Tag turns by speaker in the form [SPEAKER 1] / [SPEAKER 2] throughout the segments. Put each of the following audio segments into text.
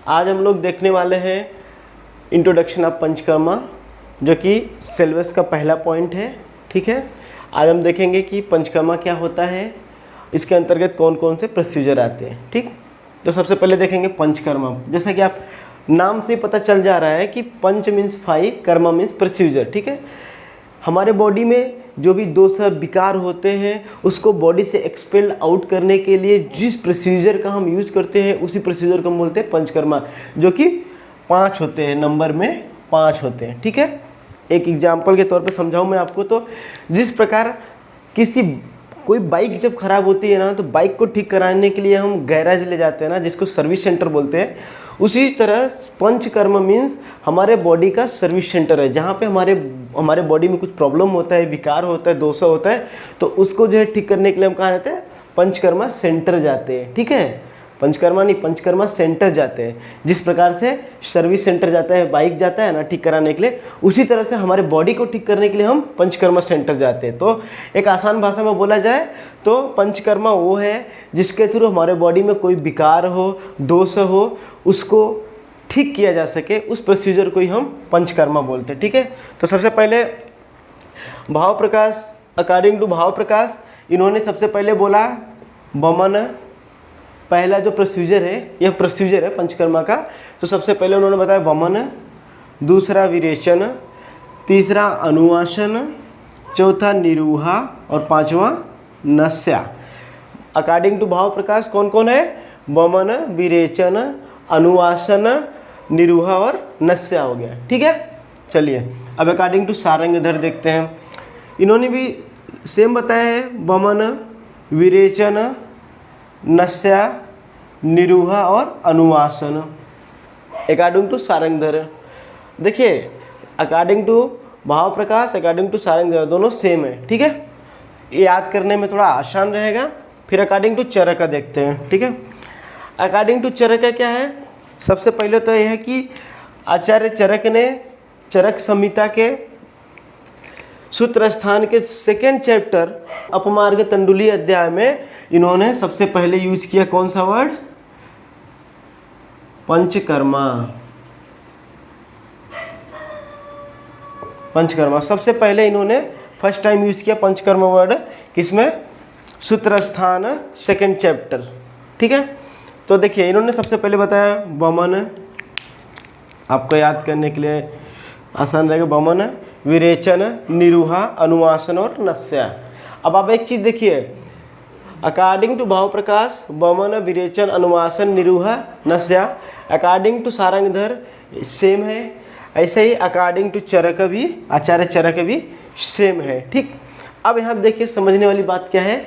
[SPEAKER 1] आज हम लोग देखने वाले हैं इंट्रोडक्शन ऑफ पंचकर्मा, जो कि सिलेबस का पहला पॉइंट है। ठीक है, आज हम देखेंगे कि पंचकर्मा क्या होता है, इसके अंतर्गत कौन कौन से प्रोसीजर आते हैं। ठीक, तो सबसे पहले देखेंगे पंचकर्मा। जैसा कि आप नाम से पता चल जा रहा है कि पंच मीन्स 5, कर्मा मीन्स प्रोसीजर। ठीक है, हमारे बॉडी में जो भी दोष विकार होते हैं उसको बॉडी से एक्सपेल आउट करने के लिए जिस प्रोसीजर का हम यूज़ करते हैं उसी प्रोसीजर को हम बोलते हैं पंचकर्मा, जो कि 5 होते हैं, नंबर में 5 होते हैं। ठीक है, एक एग्जाम्पल के तौर पे समझाऊं मैं आपको, तो जिस प्रकार कोई बाइक जब ख़राब होती है ना, तो बाइक को ठीक कराने के लिए हम गैराज ले जाते हैं ना, जिसको सर्विस सेंटर बोलते हैं। उसी तरह पंचकर्मा मीन्स हमारे बॉडी का सर्विस सेंटर है, जहाँ पे हमारे बॉडी में कुछ प्रॉब्लम होता है, विकार होता है, दोष होता है, तो उसको जो है ठीक करने के लिए हम कहाँ जाते हैं, पंचकर्मा सेंटर जाते हैं। ठीक है, पंचकर्मा नहीं, पंचकर्मा सेंटर जाते हैं। जिस प्रकार से सर्विस सेंटर जाता है, बाइक जाता है ना ठीक कराने के लिए, उसी तरह से हमारे बॉडी को ठीक करने के लिए हम पंचकर्मा सेंटर जाते हैं। तो एक आसान भाषा में बोला जाए तो पंचकर्मा वो है जिसके थ्रू हमारे बॉडी में कोई विकार हो, दोष हो, उसको ठीक किया जा सके, उस प्रोसीजर को ही हम पंचकर्मा बोलते हैं। ठीक है, तो सबसे पहले भाव प्रकाश, अकॉर्डिंग टू भाव प्रकाश इन्होंने सबसे पहले बोला वमन। पहला जो प्रोसीजर है, यह प्रोसीजर है पंचकर्मा का, तो सबसे पहले उन्होंने बताया वमन, दूसरा विरेचन, तीसरा अनुवासन, चौथा निरूहा और पांचवा नस्या। अकॉर्डिंग टू भाव प्रकाश कौन कौन है, वमन, विरेचन, अनुवासन, निरूहा और नस्या हो गया। ठीक है, चलिए अब अकॉर्डिंग टू सारंगधर देखते हैं। इन्होंने भी सेम बताया है, वमन, विरेचन, नस्या, निरूहा और अनुवासन। अकॉर्डिंग टू सारंगधर देखिए, अकॉर्डिंग टू भाव प्रकाश, अकॉर्डिंग टू सारंगधर दोनों सेम है। ठीक है, ये याद करने में थोड़ा आसान रहेगा। फिर अकॉर्डिंग टू चरका देखते हैं। ठीक है, अकॉर्डिंग टू चरका क्या है, सबसे पहले तो यह है कि आचार्य चरक ने चरक संहिता के सूत्र स्थान के 2nd चैप्टर अपमार्ग तंडुली अध्याय में इन्होंने सबसे पहले यूज किया कौन सा वर्ड, पंचकर्मा। पंचकर्मा सबसे पहले इन्होंने फर्स्ट टाइम यूज किया पंचकर्मा वर्ड, किसमें, सूत्र स्थान 2nd चैप्टर। ठीक है, तो देखिए इन्होंने सबसे पहले बताया वमन, आपको याद करने के लिए आसान रहेगा, वमन, विरेचन, निरूहा, अनुवासन और नस्या। अब आप एक चीज़ देखिए, अकॉर्डिंग टू भाव प्रकाश वमन, विरेचन, अनुवासन, निरूहा, नस्या। अकॉर्डिंग टू सारंगधर सेम है, ऐसे ही अकॉर्डिंग टू चरक भी, आचार्य चरक भी सेम है। ठीक, अब यहाँ देखिए समझने वाली बात क्या है,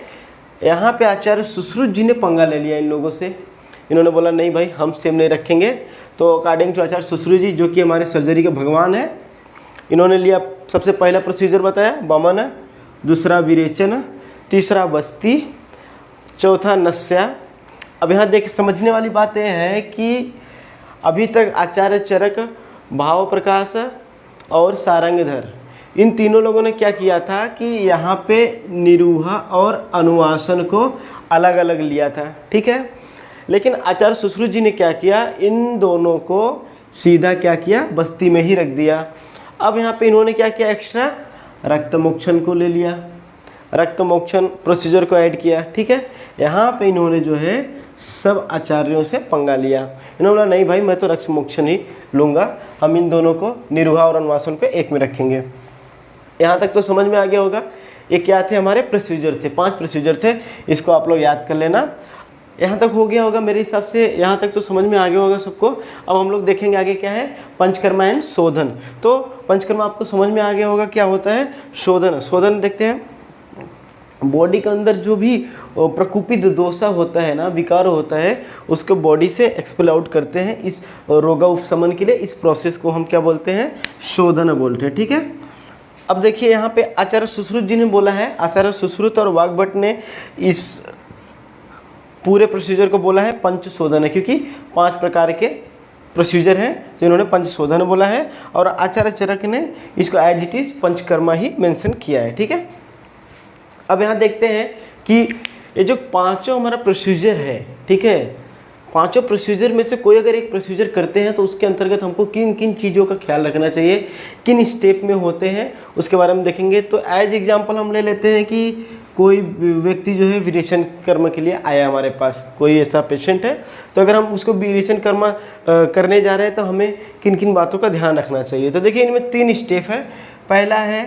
[SPEAKER 1] यहाँ पे आचार्य सुश्रुत जी ने पंगा ले लिया इन लोगों से। इन्होंने बोला नहीं भाई हम सेम नहीं रखेंगे। तो अकॉर्डिंग टू आचार्य सुश्रुत जी, जो कि हमारे सर्जरी के भगवान है, इन्होंने लिया सबसे पहला प्रोसीजर बताया वमन, दूसरा विरेचन, तीसरा बस्ती, चौथा नस्या। अब यहाँ देखिए समझने वाली बात यह है कि अभी तक आचार्य चरक, भाव प्रकाश और सारंगधर इन तीनों लोगों ने क्या किया था कि यहाँ पे निरूहा और अनुवासन को अलग अलग लिया था। ठीक है, लेकिन आचार्य सुश्रुत जी ने क्या किया, इन दोनों को सीधा क्या किया, बस्ती में ही रख दिया। अब यहाँ पे इन्होंने क्या किया, एक्स्ट्रा रक्तमोक्षण को ले लिया, रक्तमोक्षण प्रोसीजर को ऐड किया। ठीक है, यहाँ पे इन्होंने जो है सब आचार्यों से पंगा लिया। इन्होंने बोला नहीं भाई मैं तो रक्तमोक्षण ही लूँगा, हम इन दोनों को निरूहा और अनुवासन को एक में रखेंगे। यहाँ तक तो समझ में आ गया होगा। ये क्या थे, हमारे प्रोसीजर थे, 5 प्रोसीजर थे, इसको आप लोग याद कर लेना। यहाँ तक हो गया होगा मेरे हिसाब से, यहाँ तक तो समझ में आ गया होगा सबको। अब हम लोग देखेंगे आगे क्या है, पंचकर्मा एंड शोधन। तो पंचकर्मा आपको समझ में आ गया होगा क्या होता है, शोधन। शोधन देखते हैं, बॉडी के अंदर जो भी प्रकोपित दोषा होता है ना, विकार होता है, उसको बॉडी से एक्सपेल आउट करते हैं। इस रोगा उपशमन के लिए इस प्रोसेस को हम क्या बोलते हैं, शोधन बोलते हैं। ठीक है, अब देखिए यहाँ पे आचार्य सुश्रुत जी ने बोला है, आचार्य सुश्रुत और वाग्भट ने इस पूरे प्रोसीजर को बोला है पंचशोधन है, क्योंकि 5 प्रकार के प्रोसीजर हैं तो इन्होंने पंचशोधन बोला है, और आचार्य चरक ने इसको एज इट इज पंचकर्मा ही मेंशन किया है। ठीक है, अब यहाँ देखते हैं कि ये जो 5 हमारा प्रोसीजर है, ठीक है, पांचों प्रोसीजर में से कोई अगर एक प्रोसीजर करते हैं तो उसके अंतर्गत हमको किन किन चीज़ों का ख्याल रखना चाहिए, किन स्टेप में होते हैं, उसके बारे में देखेंगे। तो एज एग्जांपल हम ले लेते हैं कि कोई व्यक्ति जो है विरेचन कर्म के लिए आया हमारे पास, कोई ऐसा पेशेंट है, तो अगर हम उसको विरेचन कर्म करने जा रहे हैं तो हमें किन किन बातों का ध्यान रखना चाहिए। तो देखिए इनमें 3 स्टेप है। पहला है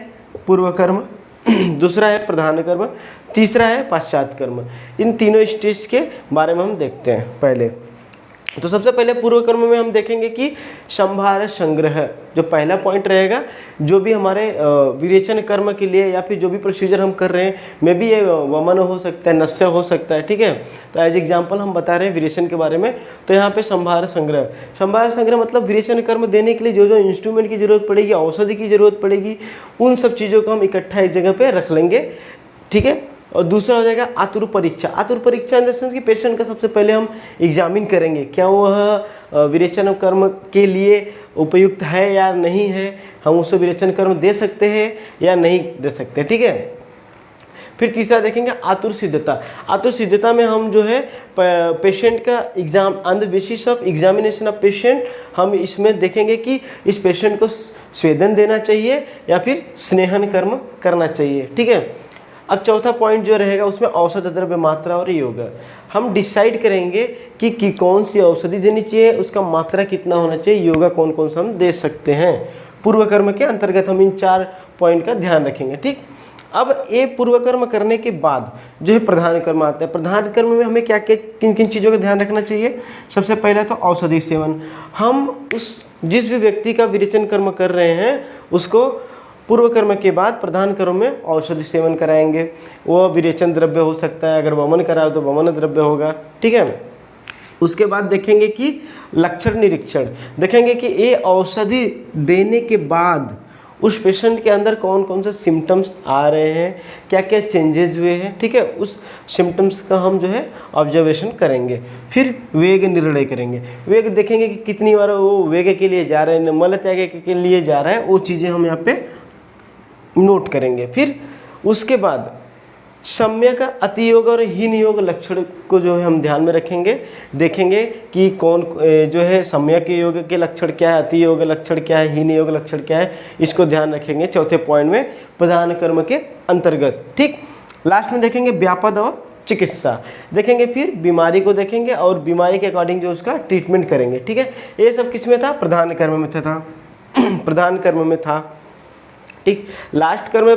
[SPEAKER 1] पूर्व कर्म, दूसरा है प्रधान कर्म, तीसरा है पश्चात कर्म। इन तीनों स्टेज के बारे में हम देखते हैं पहले। तो सबसे पहले पूर्व कर्म में हम देखेंगे कि संभार संग्रह, जो पहला पॉइंट रहेगा, जो भी हमारे विरेचन कर्म के लिए या फिर जो भी प्रोसीजर हम कर रहे हैं, मे भी ये वमन हो सकता है, नस्य हो सकता है, ठीक है। तो एज एग्जांपल हम बता रहे हैं विरेचन के बारे में। तो यहाँ पे संभार संग्रह मतलब विरेचन कर्म देने के लिए जो जो इंस्ट्रूमेंट की जरूरत पड़ेगी, औषधि की जरूरत पड़ेगी, उन सब चीज़ों को हम इकट्ठा एक जगह पर रख लेंगे, ठीक है। और दूसरा हो जाएगा आतुर परीक्षा इन द सेंस कि पेशेंट का सबसे पहले हम एग्जामिन करेंगे, क्या वह विरेचन कर्म के लिए उपयुक्त है या नहीं है, हम उससे विरेचन कर्म दे सकते हैं या नहीं दे सकते, ठीक है। फिर तीसरा देखेंगे आतुर सिद्धता में हम जो है पेशेंट का exam on the basis of examination of patient, हम इसमें देखेंगे कि इस पेशेंट को स्वेदन देना चाहिए या फिर स्नेहन कर्म करना चाहिए, ठीक है। अब चौथा पॉइंट जो रहेगा उसमें औषध द्रव्य मात्रा और योग, हम डिसाइड करेंगे कि कौन सी औषधि देनी चाहिए, उसका मात्रा कितना होना चाहिए, योगा कौन कौन सा हम दे सकते हैं। पूर्व कर्म के अंतर्गत हम इन 4 पॉइंट का ध्यान रखेंगे, ठीक। अब ये पूर्व कर्म करने के बाद जो है प्रधान कर्म आता है। प्रधान कर्म में हमें क्या क्या किन किन चीज़ों का ध्यान रखना चाहिए। सबसे पहला तो औषधि सेवन, हम उस जिस भी व्यक्ति का विरेचन कर्म कर रहे हैं उसको पूर्व कर्म के बाद प्रधान कर्म में औषधि सेवन कराएंगे। वो विरेचन द्रव्य हो सकता है, अगर वमन कराए तो वमन द्रव्य होगा, ठीक है। उसके बाद देखेंगे कि लक्षण निरीक्षण, देखेंगे कि ये औषधि देने के बाद उस पेशेंट के अंदर कौन कौन से सिम्टम्स आ रहे हैं, क्या क्या चेंजेस हुए हैं, ठीक है। उस सिम्टम्स का हम जो है ऑब्जर्वेशन करेंगे। फिर वेग निर्णय करेंगे, वेग देखेंगे कि कितनी बार वो वेग के लिए जा रहे हैं, मल त्याग के लिए जा रहा है, वो चीज़ें हम यहाँ पे नोट करेंगे। फिर उसके बाद सम्यक अतियोग और हीन योग लक्षण को जो है हम ध्यान में रखेंगे, देखेंगे कि कौन जो है सम्यक योग के लक्षण क्या है, अति योग लक्षण क्या है, हीन योग लक्षण क्या है, इसको ध्यान रखेंगे चौथे पॉइंट में प्रधान कर्म के अंतर्गत, ठीक। लास्ट में देखेंगे व्यापद और चिकित्सा, देखेंगे फिर बीमारी को देखेंगे और बीमारी के अकॉर्डिंग जो उसका ट्रीटमेंट करेंगे, ठीक है। ये सब किस में था, प्रधान कर्म में था प्रधान कर्म में था, ठीक। लास्ट कर्म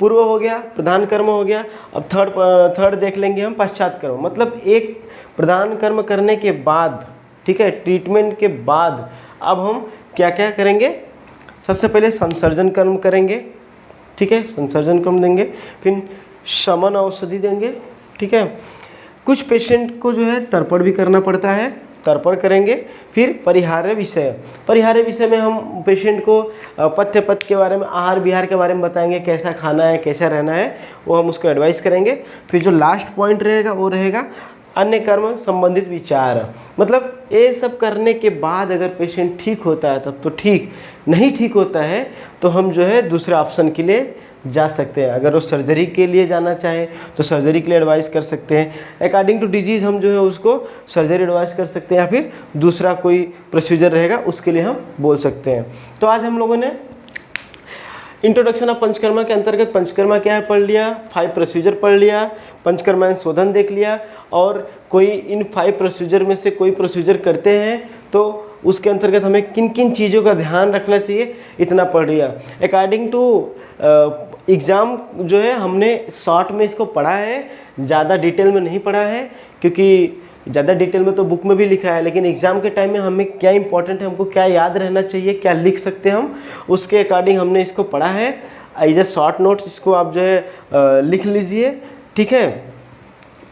[SPEAKER 1] पूर्व हो गया, प्रधान कर्म हो गया। अब थर्ड देख लेंगे हम पश्चात कर्म, मतलब एक प्रधान कर्म करने के बाद, ठीक है, ट्रीटमेंट के बाद अब हम क्या क्या करेंगे। सबसे पहले संसर्जन कर्म करेंगे, ठीक है, संसर्जन कर्म देंगे। फिर शमन औषधि देंगे, ठीक है। कुछ पेशेंट को जो है तर्पण भी करना पड़ता है, तर्पण करेंगे। फिर परिहार्य विषय में हम पेशेंट को पथ्य के बारे में, आहार विहार के बारे में बताएंगे, कैसा खाना है, कैसा रहना है, वो हम उसको एडवाइस करेंगे। फिर जो लास्ट पॉइंट रहेगा वो रहेगा अन्य कर्म संबंधित विचार, मतलब ये सब करने के बाद अगर पेशेंट ठीक होता है तब तो ठीक, नहीं ठीक होता है तो हम जो है दूसरे ऑप्शन के लिए जा सकते हैं। अगर वो सर्जरी के लिए जाना चाहे तो सर्जरी के लिए एडवाइस कर सकते हैं, अकॉर्डिंग टू डिजीज़ हम जो है उसको सर्जरी एडवाइस कर सकते हैं, या फिर दूसरा कोई प्रोसीजर रहेगा उसके लिए हम बोल सकते हैं। तो आज हम लोगों ने इंट्रोडक्शन ऑफ पंचकर्मा के अंतर्गत पंचकर्मा क्या है पढ़ लिया, 5 प्रोसीजर पढ़ लिया, पंचकर्मा शोधन देख लिया, और कोई इन 5 प्रोसीजर में से कोई प्रोसीजर करते हैं तो उसके अंतर्गत हमें किन किन चीज़ों का ध्यान रखना चाहिए, इतना पढ़ लिया। अकॉर्डिंग टू एग्ज़ाम जो है हमने शॉर्ट में इसको पढ़ा है, ज़्यादा डिटेल में नहीं पढ़ा है, क्योंकि ज़्यादा डिटेल में तो बुक में भी लिखा है, लेकिन एग्ज़ाम के टाइम में हमें क्या इंपॉर्टेंट है, हमको क्या याद रहना चाहिए, क्या लिख सकते हैं हम, उसके अकॉर्डिंग हमने इसको पढ़ा है। एज ए शॉर्ट नोट्स इसको आप जो है लिख लीजिए, ठीक है।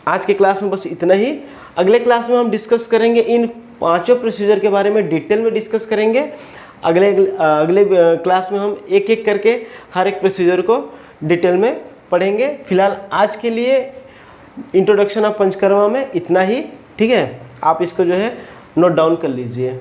[SPEAKER 1] आज के क्लास में बस इतना ही। अगले क्लास में हम डिस्कस करेंगे इन 5 प्रोसीजर के बारे में, डिटेल में डिस्कस करेंगे। अगले क्लास में हम एक एक करके हर एक प्रोसीजर को डिटेल में पढ़ेंगे। फिलहाल आज के लिए इंट्रोडक्शन ऑफ पंचकर्मा में इतना ही, ठीक है। आप इसको जो है नोट डाउन कर लीजिए।